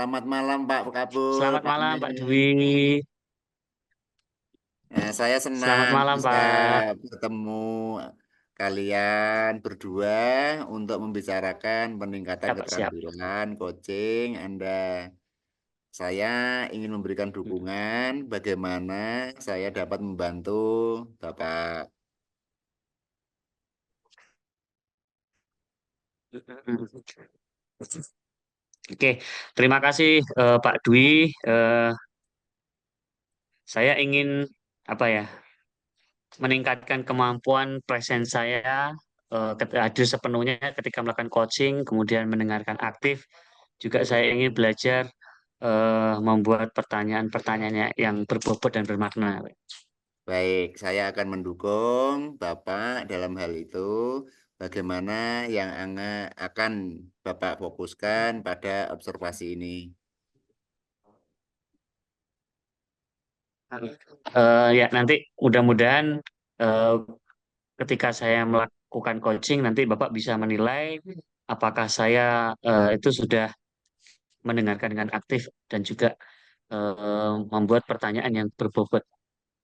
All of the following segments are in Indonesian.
Selamat malam Pak Kabul, Selamat Pak malam, Pak Min. Dwi. Saya Selamat senang malam, bisa Pak. bertemu kalian berdua untuk membicarakan peningkatan Ya, Pak, siap. keterampilan coaching Anda. Saya ingin memberikan dukungan bagaimana saya dapat membantu Bapak. Oke, terima kasih Pak Dwi. Eh, saya ingin apa ya, meningkatkan kemampuan presence saya hadir sepenuhnya ketika melakukan coaching, kemudian mendengarkan aktif. Juga saya ingin belajar membuat pertanyaan-pertanyaan yang berbobot dan bermakna. Baik, saya akan mendukung Bapak dalam hal itu. Bagaimana yang akan Bapak fokuskan pada observasi ini. Ya, nanti mudah-mudahan eh, ketika saya melakukan coaching, nanti Bapak bisa menilai apakah saya itu sudah mendengarkan dengan aktif dan juga membuat pertanyaan yang berbobot.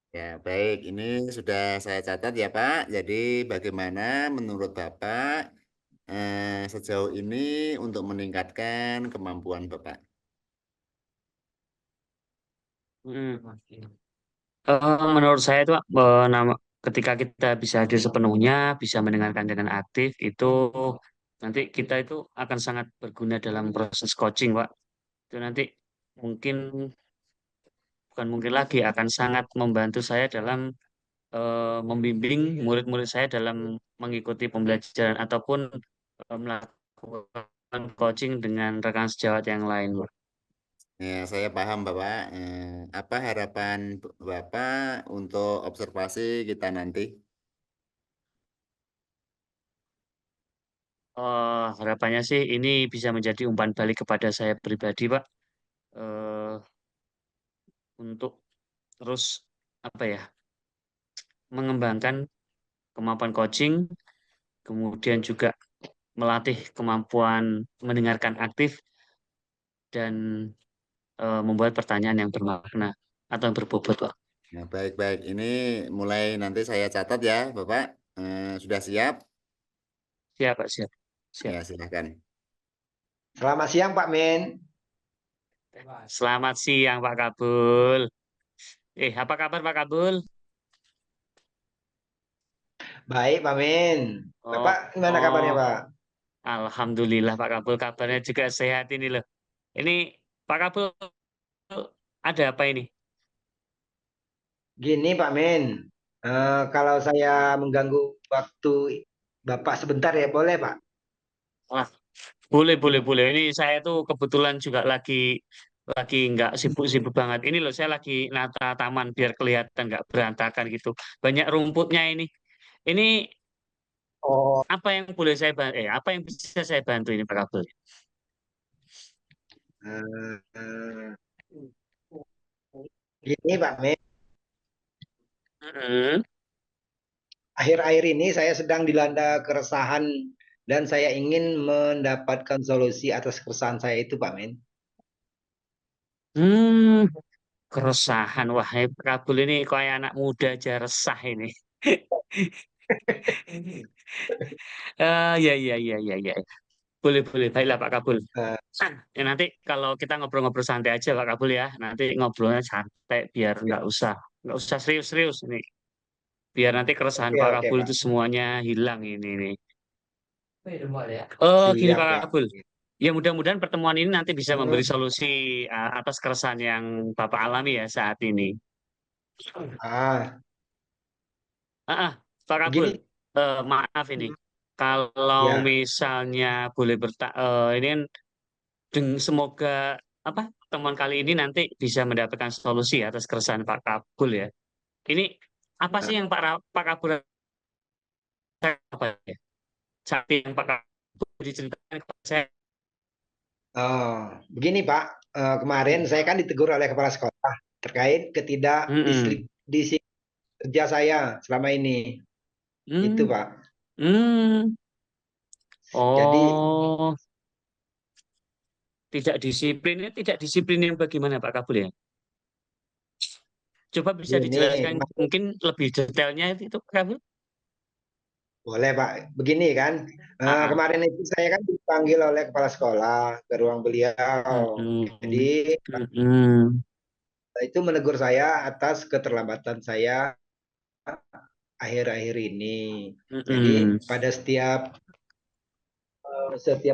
Ya, baik. Ini sudah saya catat ya, Pak. Jadi, bagaimana menurut Bapak sejauh ini untuk meningkatkan kemampuan Bapak? Hmm. Menurut saya itu ketika kita bisa hadir sepenuhnya, bisa mendengarkan dengan aktif, itu nanti kita itu akan sangat berguna dalam proses coaching, Pak. Itu nanti mungkin bukan mungkin lagi akan sangat membantu saya dalam membimbing murid-murid saya dalam mengikuti pembelajaran ataupun melakukan coaching dengan rekan sejawat yang lain, Pak. Ya, saya paham, Bapak. Apa harapan Bapak untuk observasi kita nanti? Harapannya sih ini bisa menjadi umpan balik kepada saya pribadi, Pak, eh, untuk terus apa ya, mengembangkan kemampuan coaching, kemudian juga melatih kemampuan mendengarkan aktif dan membuat pertanyaan yang bermakna atau yang berbobot, Pak. Nah, baik-baik. Ini mulai nanti saya catat ya, Bapak. Sudah siap? Siap, Pak, siap. Siap. Ya, silakan. Selamat siang Pak Min. Selamat siang, Pak Kabul. Apa kabar, Pak Kabul? Baik Pak Min. Oh, Bapak gimana kabarnya oh, Pak? Alhamdulillah Pak Kabul, kabarnya juga sehat ini loh. Ini Pak Kabul ada apa ini? Gini Pak Min, kalau saya mengganggu waktu Bapak sebentar ya boleh Pak? Wah, boleh, boleh, boleh. Ini saya tuh kebetulan juga lagi nggak sibuk-sibuk banget. Ini loh saya lagi nata taman biar kelihatan nggak berantakan gitu. Banyak rumputnya ini. Ini Oh, apa yang boleh saya bantu? Apa yang bisa saya bantu ini Pak Kabul? eh, eh, gini Pak Min, Mm-mm. akhir-akhir ini saya sedang dilanda keresahan dan saya ingin mendapatkan solusi atas keresahan saya itu Pak Min. Hmm, keresahan. Wah, Pak Kabul ini kayak anak muda aja resah ini. Ya, ya, ya, ya, ya. Boleh, boleh. Baiklah, Pak Kabul. Eh, Ya, nanti kalau kita ngobrol-ngobrol santai aja, Pak Kabul ya. Nanti ngobrolnya santai, biar nggak usah serius-serius ini. Biar nanti keresahan oke Pak oke Kabul Pak. itu semuanya hilang ini nih. Gini Siap Pak Pak. Kabul. Ya mudah-mudahan pertemuan ini nanti bisa memberi Hmm, solusi atas keresahan yang Bapak alami ya saat ini. ah, Ah, ah, Pak Kabul, begini. maaf ini. Kalau Ya. misalnya boleh ini kan semoga apa temuan kali ini nanti bisa mendapatkan solusi atas keresahan Pak Kabul ya. Ini apa sih yang Pak Kabul rasakan, apa ya? Saat yang Pak Kabul diceritakan kepada saya. Oh, begini Pak, kemarin saya kan ditegur oleh kepala sekolah terkait Mm-mm. ketidakdisiplin kerja saya selama ini. Itu Hmm. Pak. Hmm. Jadi Oh. Tidak disiplin yang bagaimana Pak Kabul ya? Coba bisa Ini dijelaskan mungkin lebih detailnya itu Pak Kabul? boleh Pak. Begini kan, Ah, ah. kemarin itu saya kan dipanggil oleh kepala sekolah ke ruang beliau. Jadi Mm-mm. Mm-mm. itu menegur saya atas keterlambatan saya akhir-akhir ini. Jadi Mm-mm. pada setiap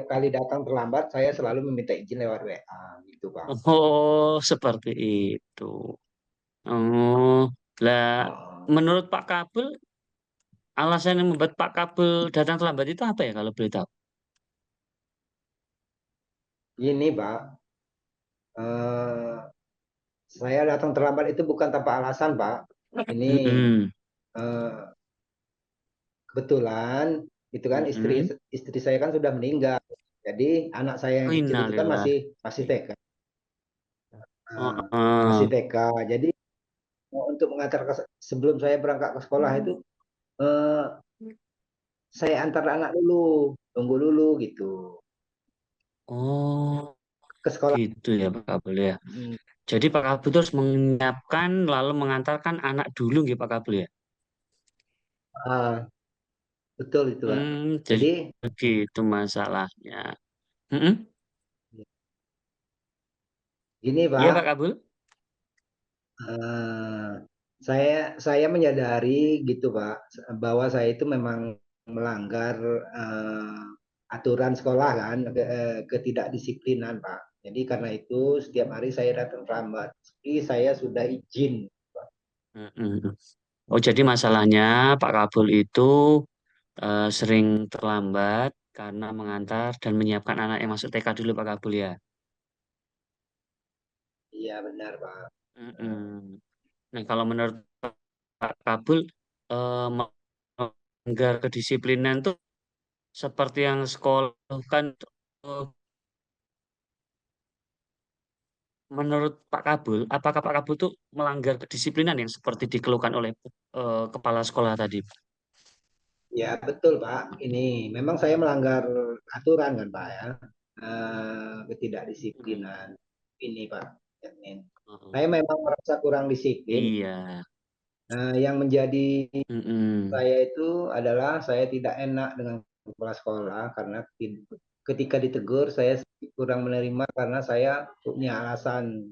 kali datang terlambat, saya selalu meminta izin lewat WA, gitu Pak. Oh, seperti itu. Oh, lah Oh, menurut Pak Kabul, alasan yang membuat Pak Kabul datang terlambat itu apa ya kalau boleh tahu? ini Pak, eh, saya datang terlambat itu bukan tanpa alasan Pak. Ini Mm-mm. eh, kebetulan itu kan istri Mm-mm. istri saya kan sudah meninggal. Jadi anak saya yang Oh, kecil itu kan innalillah. masih masih TK. Oh, Nah, masih oh. TK. Jadi untuk mengantar sebelum saya berangkat ke sekolah itu eh, saya antar anak dulu, tunggu dulu gitu Oh, ke sekolah. gitu ya Pak Kabul ya. Hmm, Jadi Pak Kabul terus menyiapkan lalu mengantarkan anak dulu gitu Pak Kabul ya. ah, betul itu Pak. Jadi Jadi begitu masalahnya. Mm-mm. gini Iya Pak Pak, Kabul. eh, saya menyadari gitu Pak bahwa saya itu memang melanggar aturan sekolah kan, ketidakdisiplinan Pak. Jadi karena itu setiap hari saya datang terlambat. Jadi saya sudah izin. Mm-mm. Oh, jadi masalahnya Pak Kabul itu sering terlambat karena mengantar dan menyiapkan anak yang masuk TK dulu Pak Kabul ya. Iya benar Pak. Mm-mm. Nah, kalau menurut Pak Kabul, melanggar kedisiplinan tuh seperti yang sekolah kan, eh, menurut Pak Kabul, apakah Pak Kabul tuh melanggar kedisiplinan yang seperti dikeluhkan oleh kepala sekolah tadi? Ya betul Pak. Ini memang saya melanggar aturan kan Pak ya. Mm. Ketidakdisiplinan ini Pak. Mm. Saya memang merasa kurang disiplin. Iya. Yang menjadi Mm-mm. saya itu adalah saya tidak enak dengan kepala sekolah karena ketika ditegur saya kurang menerima karena saya punya alasan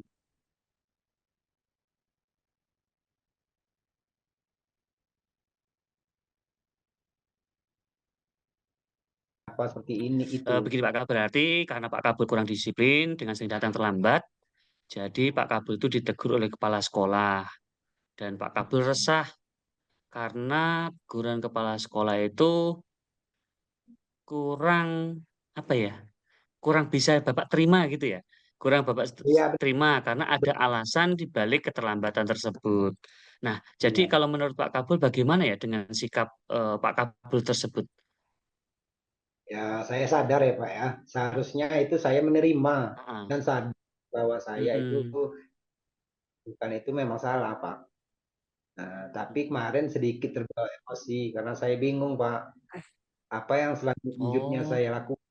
apa seperti ini itu. Begini Pak Kabul, berarti karena Pak Kabul kurang disiplin dengan sering datang terlambat, jadi Pak Kabul itu ditegur oleh kepala sekolah dan Pak Kabul resah karena teguran kepala sekolah itu kurang apa ya? Kurang bisa Bapak terima gitu ya. Kurang Bapak Iya, terima karena ada betul. alasan di balik keterlambatan tersebut. Nah, jadi Iya. kalau menurut Pak Kabul bagaimana ya dengan sikap Pak Kabul tersebut? Ya, saya sadar ya Pak ya. Seharusnya itu saya menerima Ah, dan sadar bahwa saya itu mm-mm. bukan itu memang salah Pak. Tapi kemarin sedikit terbawa emosi karena saya bingung Pak. Apa yang selanjutnya Oh, saya lakukan?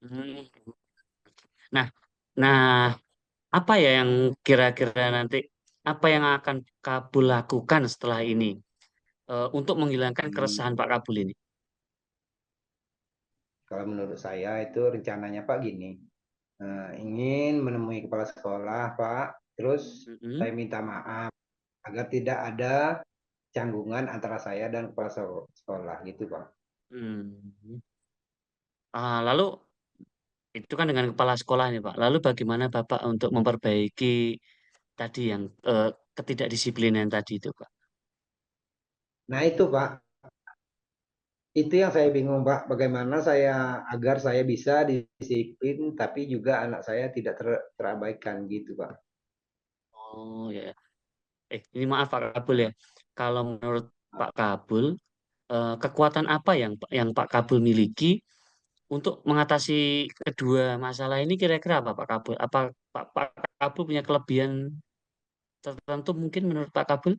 mm. Nah, nah, apa ya yang kira-kira nanti apa yang akan Kabul lakukan setelah ini untuk menghilangkan keresahan Pak Kabul ini? Kalau menurut saya itu rencananya Pak gini. Ingin menemui kepala sekolah, Pak. Terus Mm-mm. saya minta maaf agar tidak ada canggungan antara saya dan kepala sekolah gitu, Pak. Hmm. Lalu itu kan dengan kepala sekolah nih Pak. Lalu bagaimana Bapak untuk memperbaiki tadi yang ketidakdisiplinan tadi itu Pak? Nah itu Pak, itu yang saya bingung Pak. Bagaimana saya agar saya bisa disiplin tapi juga anak saya tidak terabaikan gitu Pak. Oh ya. Ini maaf Pak Kabul ya. Kalau menurut Pak Kabul, kekuatan apa yang Pak Kabul miliki untuk mengatasi kedua masalah ini kira-kira apa Pak Kabul? Apa Pak Kabul punya kelebihan tertentu mungkin menurut Pak Kabul?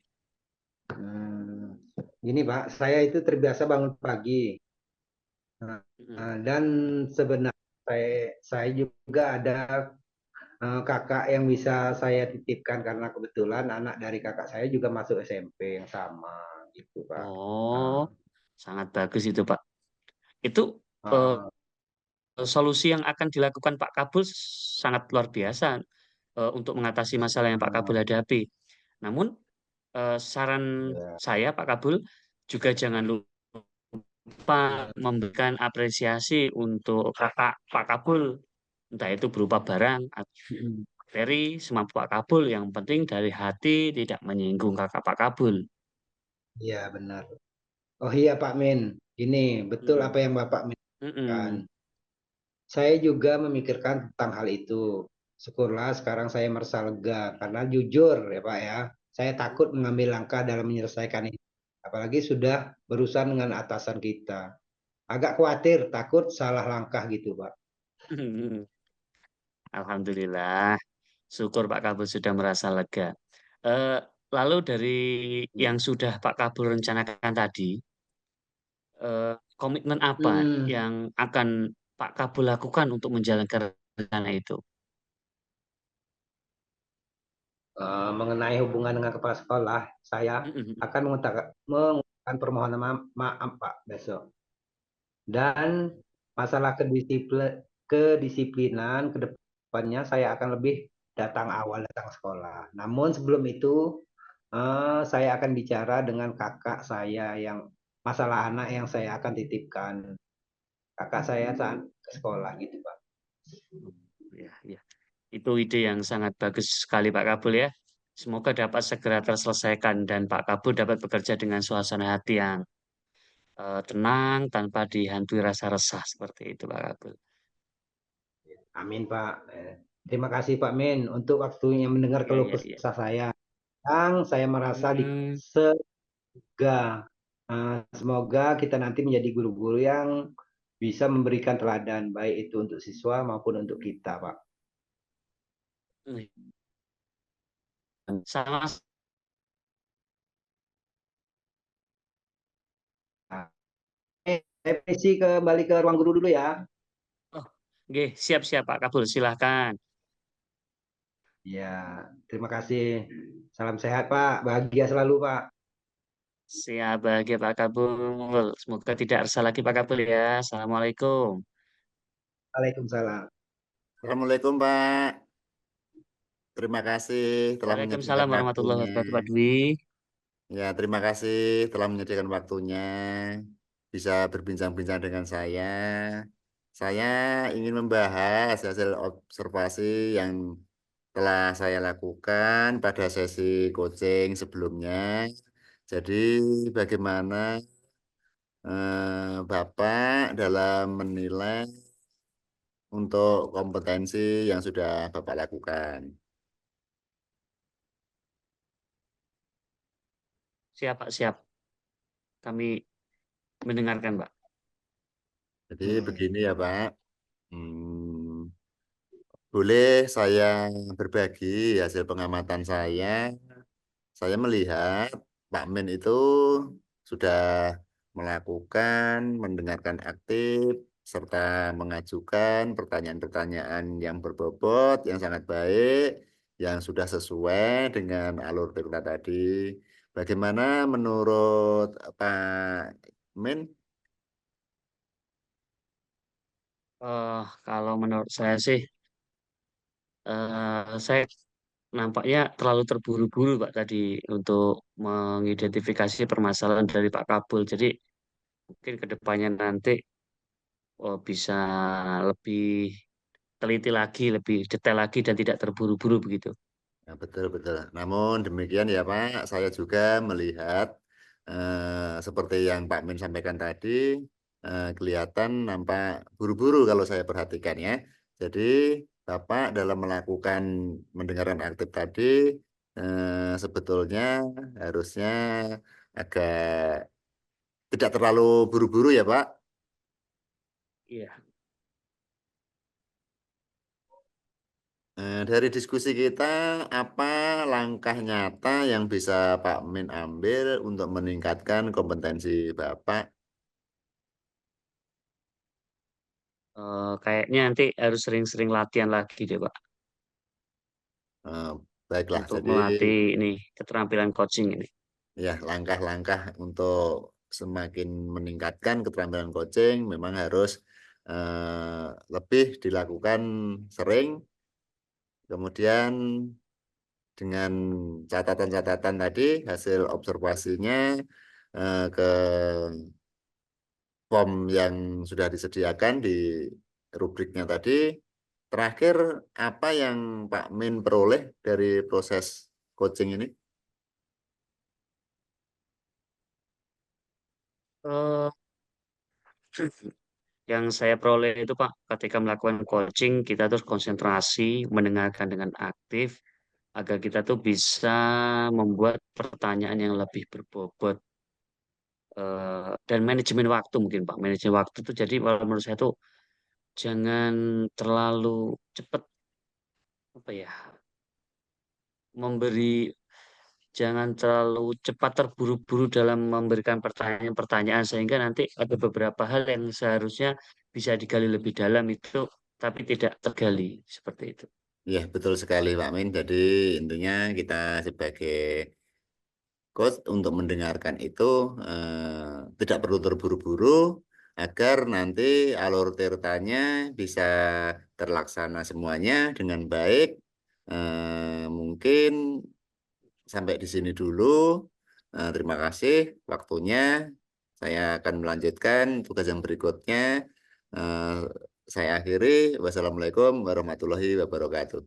Hmm, Gini Pak, saya itu terbiasa bangun pagi. Nah, Mm. dan sebenarnya saya juga ada kakak yang bisa saya titipkan karena kebetulan anak dari kakak saya juga masuk SMP yang sama gitu Pak. Oh, Ah, sangat bagus itu, Pak. Itu eh, ah, solusi yang akan dilakukan Pak Kabul sangat luar biasa untuk mengatasi masalah yang Pak Kabul ah, hadapi. Namun, saran ya, saya, Pak Kabul, juga jangan lupa memberikan apresiasi untuk kakak Pak Kabul, entah itu berupa barang atau materi semampu Pak Kabul. Yang penting dari hati tidak menyinggung kakak Pak Kabul. iya benar. Oh iya Pak Min, ini betul apa Mm-mm. yang Bapak minta. Mm-mm. Saya juga memikirkan tentang hal itu. Syukurlah sekarang saya merasa lega karena jujur ya Pak ya, saya takut mengambil langkah dalam menyelesaikan ini. Apalagi sudah berurusan dengan atasan kita. Agak khawatir, takut salah langkah gitu Pak. Alhamdulillah, syukur Pak Kabul sudah merasa lega. Eh, lalu dari yang sudah Pak Kabul rencanakan tadi, komitmen apa Hmm, yang akan Pak Kabul lakukan untuk menjalankan rencana itu? mengenai hubungan dengan kepala sekolah, saya Mm-mm. akan mengutarakan permohonan maaf Pak besok. Dan masalah kedisiplinan ke depannya saya akan lebih datang awal datang sekolah. Namun sebelum itu saya akan bicara dengan kakak saya yang masalah anak yang saya akan titipkan. Kakak saya saat ke sekolah gitu Pak. Ya, ya. Itu ide yang sangat bagus sekali Pak Kabul ya. Semoga dapat segera terselesaikan dan Pak Kabul dapat bekerja dengan suasana hati yang tenang tanpa dihantui rasa resah seperti itu Pak Kabul. Amin Pak. Terima kasih Pak Min untuk waktunya mendengar Ya, keluh ya, ya. kesah saya. Yang saya merasa Hmm, disega. Semoga kita nanti menjadi guru-guru yang bisa memberikan teladan baik itu untuk siswa maupun untuk kita, Pak. sama. Nah, saya permisi kembali ke ruang guru dulu ya. Oh, oke, siap-siap Pak Kabul, silahkan. Ya, terima kasih. Salam sehat, Pak. Bahagia selalu, Pak. Siap bahagia Pak Kabul. Semoga tidak resah lagi Pak Kabul ya. Assalamualaikum. Waalaikumsalam. Assalamualaikum Pak. Terima kasih telah Waalaikumsalam menyediakan warahmatullahi waktunya. wabarakatuh Pak Dwi. Ya, terima kasih telah menyediakan waktunya bisa berbincang-bincang dengan saya. Saya ingin membahas hasil observasi yang telah saya lakukan pada sesi coaching sebelumnya. Jadi, bagaimana Bapak dalam menilai untuk kompetensi yang sudah Bapak lakukan? Siap Pak, siap. Kami mendengarkan Pak. Jadi Hmm. begini ya Pak. Hmm, boleh saya berbagi hasil pengamatan saya. Saya melihat Pak Men itu sudah melakukan, mendengarkan aktif, serta mengajukan pertanyaan-pertanyaan yang berbobot, yang sangat baik, yang sudah sesuai dengan alur cerita tadi. Bagaimana menurut Pak Men? Kalau menurut saya sih, saya nampaknya terlalu terburu-buru Pak tadi untuk mengidentifikasi permasalahan dari Pak Kabul. Jadi mungkin ke depannya nanti bisa lebih teliti lagi, lebih detail lagi dan tidak terburu-buru begitu. Ya, betul, betul. Namun demikian ya Pak, saya juga melihat seperti yang Pak Min sampaikan tadi, kelihatan nampak buru-buru kalau saya perhatikan ya. Jadi Bapak dalam melakukan mendengarkan aktif tadi, sebetulnya harusnya agak tidak terlalu buru-buru ya Pak. Iya. Dari diskusi kita, apa langkah nyata yang bisa Pak Min ambil untuk meningkatkan kompetensi Bapak? Kayaknya nanti harus sering-sering latihan lagi deh, Pak, Eh, baiklah, untuk jadi melatih ini keterampilan coaching ini. ya langkah-langkah untuk semakin meningkatkan keterampilan coaching memang harus lebih dilakukan sering, kemudian dengan catatan-catatan tadi hasil observasinya ke form yang sudah disediakan di rubriknya tadi. Terakhir, apa yang Pak Min peroleh dari proses coaching ini? Eh, yang saya peroleh itu Pak, ketika melakukan coaching, kita terus konsentrasi, mendengarkan dengan aktif, agar kita tuh bisa membuat pertanyaan yang lebih berbobot, dan manajemen waktu mungkin Pak. Manajemen waktu itu jadi kalau menurut saya tuh jangan terlalu cepat apa ya, memberi jangan terlalu cepat terburu-buru dalam memberikan pertanyaan-pertanyaan sehingga nanti ada beberapa hal yang seharusnya bisa digali lebih dalam itu tapi tidak tergali seperti itu. Ya, betul sekali Pak Min. Jadi intinya kita sebagai coach untuk mendengarkan itu tidak perlu terburu-buru agar nanti alur ceritanya bisa terlaksana semuanya dengan baik. Mungkin sampai di sini dulu. Terima kasih waktunya. Saya akan melanjutkan tugas yang berikutnya. Eh, saya akhiri. Wassalamualaikum warahmatullahi wabarakatuh.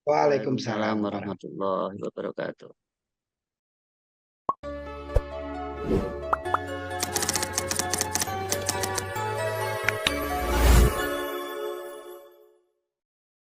Waalaikumsalam Waalaikumsalam warahmatullahi warahmatullahi wabarakatuh.